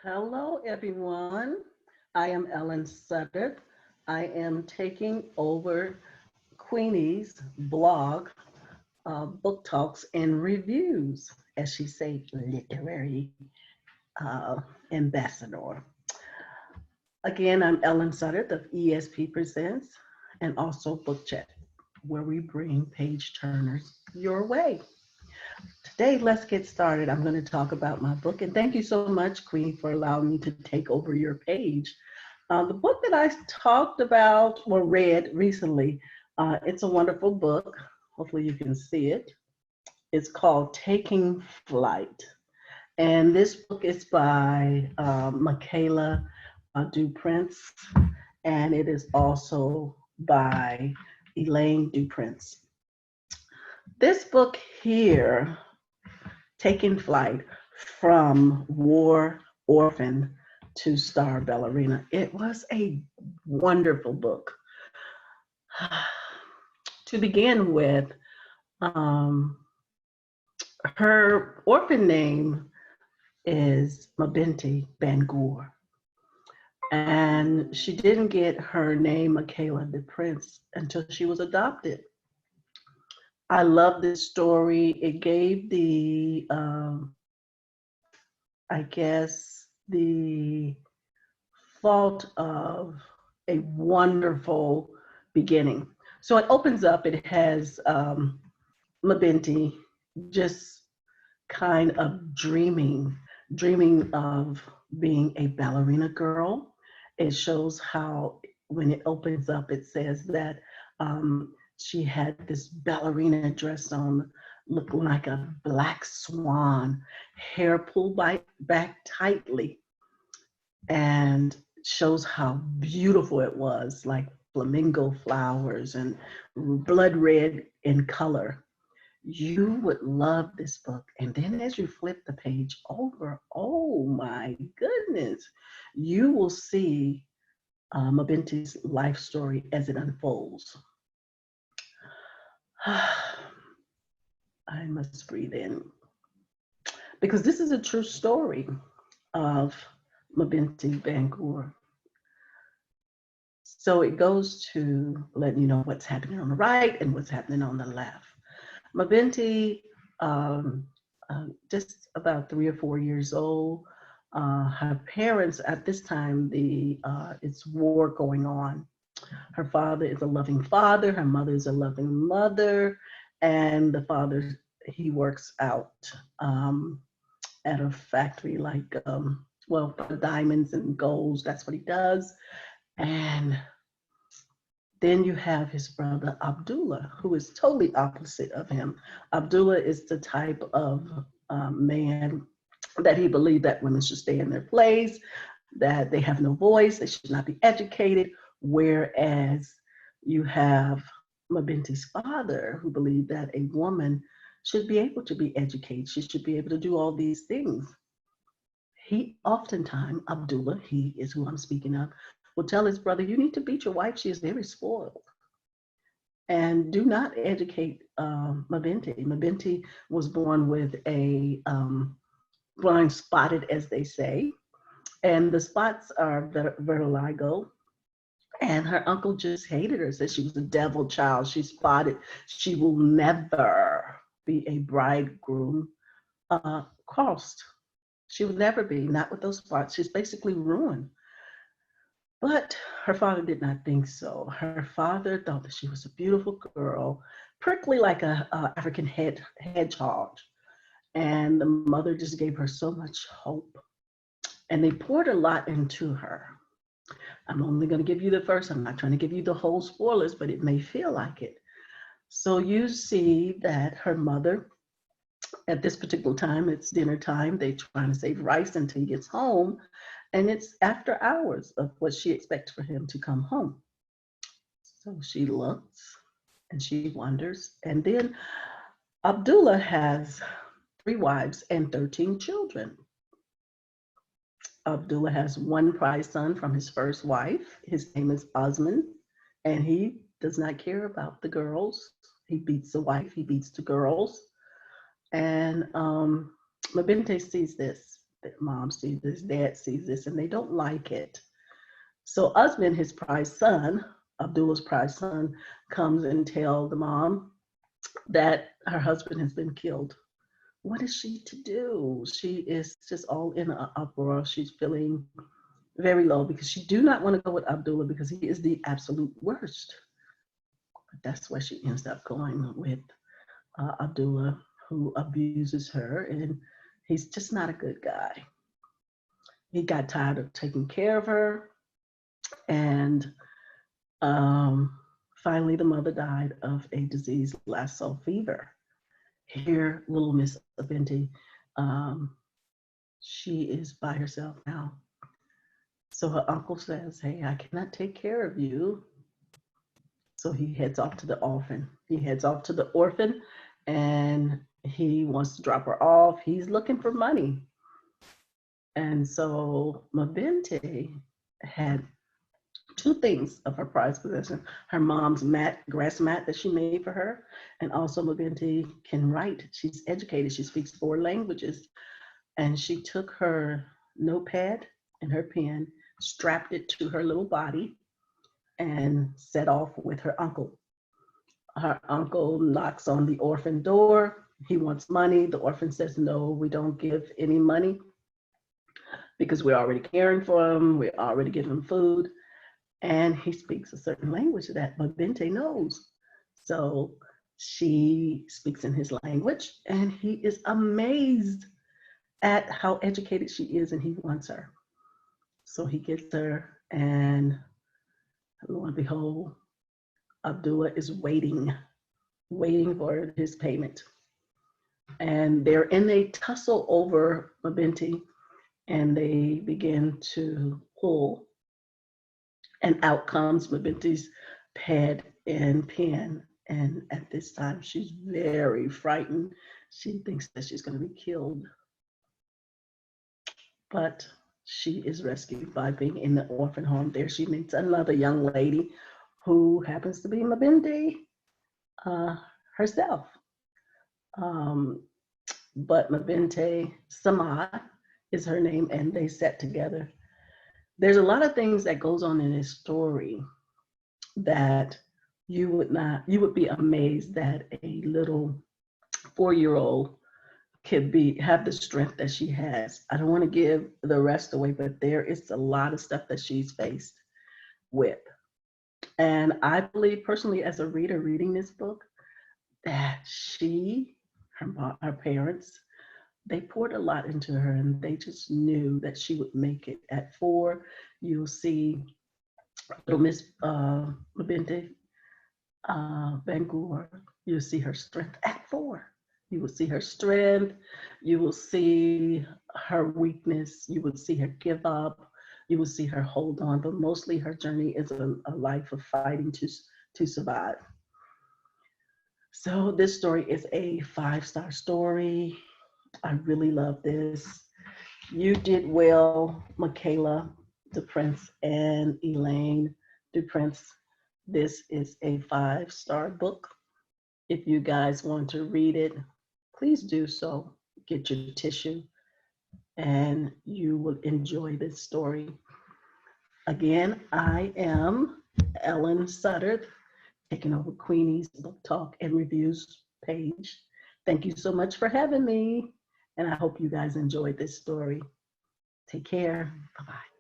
Hello, everyone. I am Ellen Sutter. I am taking over Queenie's blog, book talks and reviews, as she say, literary uh, ambassador. Again, I'm Ellen Sutter of ESP Presents and also Book Chat, where we bring page turners your way. Today, let's get started. I'm going to talk about my book, and thank you so much, Queenie, for allowing me to take over your page. The book that I talked about or read recently, it's a wonderful book. Hopefully, you can see it. It's called Taking Flight. And this book is by Michaela Duprince, and it is also by Elaine Duprince. This book here, Taking Flight from War Orphan to Star Ballerina, it was a wonderful book. To begin with, um, her orphan name is Mabinti Bangur, and she didn't get her name Michaela the Prince until she was adopted. I love this story. It gave I guess, the thought of a wonderful beginning. So it opens up. It has Mabinti just kind of dreaming of being a ballerina girl. It shows how when it opens up, it says that she had this ballerina dress on, looking like a black swan, hair pulled back tightly, and shows how beautiful it was, like flamingo flowers and blood red in color. You would love this book. And then as you flip the page over, oh my goodness, you will see Mabinti's life story as it unfolds. I must breathe in because this is a true story of Mabinti Bangur. So it goes to letting you know what's happening on the right and what's happening on the left. Mabinti, um, just about 3 or 4 years old. Her parents at this time, it's war going on. Her father is a loving father. Her mother is a loving mother, and the father, he works out um, at a factory like well, for diamonds and golds. That's what he does. And then you have his brother Abdullah, who is totally opposite of him. Abdullah is the type of man that he believed that women should stay in their place, that they have no voice, they should not be educated. Whereas you have Mabinti's father, who believed that a woman should be able to be educated, she should be able to do all these things. He oftentimes, Abdullah, he is who I'm speaking of, will tell his brother, you need to beat your wife, she is very spoiled. And do not educate Mabinti. Mabinti was born with a blind spotted, as they say, and the spots are vertigo. And her uncle just hated her, said she was a devil child. She's spotted. She will never be a bridegroom crossed. She would never be, not with those spots. She's basically ruined. But her father did not think so. Her father thought that she was a beautiful girl, prickly like a African hedgehog. And the mother just gave her so much hope. And they poured a lot into her. I'm only going to give you the first. I'm not trying to give you the whole spoilers, but it may feel like it. So you see that her mother, at this particular time, it's dinner time, they're trying to save rice until he gets home. And it's after hours of what she expects for him to come home. So she looks and she wonders. And then Abdullah has 3 wives and 13 children. Abdullah has one prize son from his first wife. His name is Osman, and he does not care about the girls. He beats the wife, he beats the girls. And Mabinte sees this, Mom sees this, dad sees this, and they don't like it. So Usman, his prize son, Abdullah's prize son, comes and tells the mom that her husband has been killed. What is she to do? She is just all in an uproar. She's feeling very low because she do not want to go with Abdullah because he is the absolute worst. But that's why she ends up going with Abdullah, who abuses her, and he's just not a good guy. He got tired of taking care of her, and finally the mother died of a disease, Lassa fever. Here, little Miss Abinti, she is by herself now. So her uncle says, hey, I cannot take care of you. So he heads off to the orphan. He heads off to the orphan and he wants to drop her off. He's looking for money. And so Mabinte had two things of her prized possession: her mom's grass mat that she made for her, and also Mabinte can write. She's educated. She speaks 4 languages. And she took her notepad and her pen, strapped it to her little body, and set off with her uncle. Her uncle knocks on the orphan door. He wants money. The orphan says, no, we don't give any money because we're already caring for him. We're already giving him food. And he speaks a certain language that Mabinte knows. So she speaks in his language, and he is amazed at how educated she is, and he wants her. So he gets her, and lo and behold, Abdullah is waiting for his payment. And they're in a tussle over Mabinti, and they begin to pull. And out comes Mabinti's pad and pen. And at this time, she's very frightened. She thinks that she's going to be killed. But she is rescued by being in the orphan home. There she meets another young lady who happens to be Mabinde herself. But Mabinte Samad is her name, and they sat together. There's a lot of things that goes on in this story that you would be amazed that a little 4-year-old could have the strength that she has. I don't want to give the rest away, but there is a lot of stuff that she's faced with. And I believe personally, as a reader reading this book, that her parents, they poured a lot into her, and they just knew that she would make it. At 4, you'll see little Miss Mabinte Bangor. You'll see her strength at 4. You will see her strength. You will see her weakness. You will see her give up. You will see her hold on. But mostly her journey is a life of fighting to survive. So this story is a 5-star story. I really love this. You did well, Michaela DePrince and Elaine DePrince. This is a 5-star book. If you guys want to read it, please do so. Get your tissue and you will enjoy this story. Again, I am Ellen Sutter, taking over Queenie's Book Talk and Reviews page. Thank you so much for having me, and I hope you guys enjoyed this story. Take care. Bye-bye.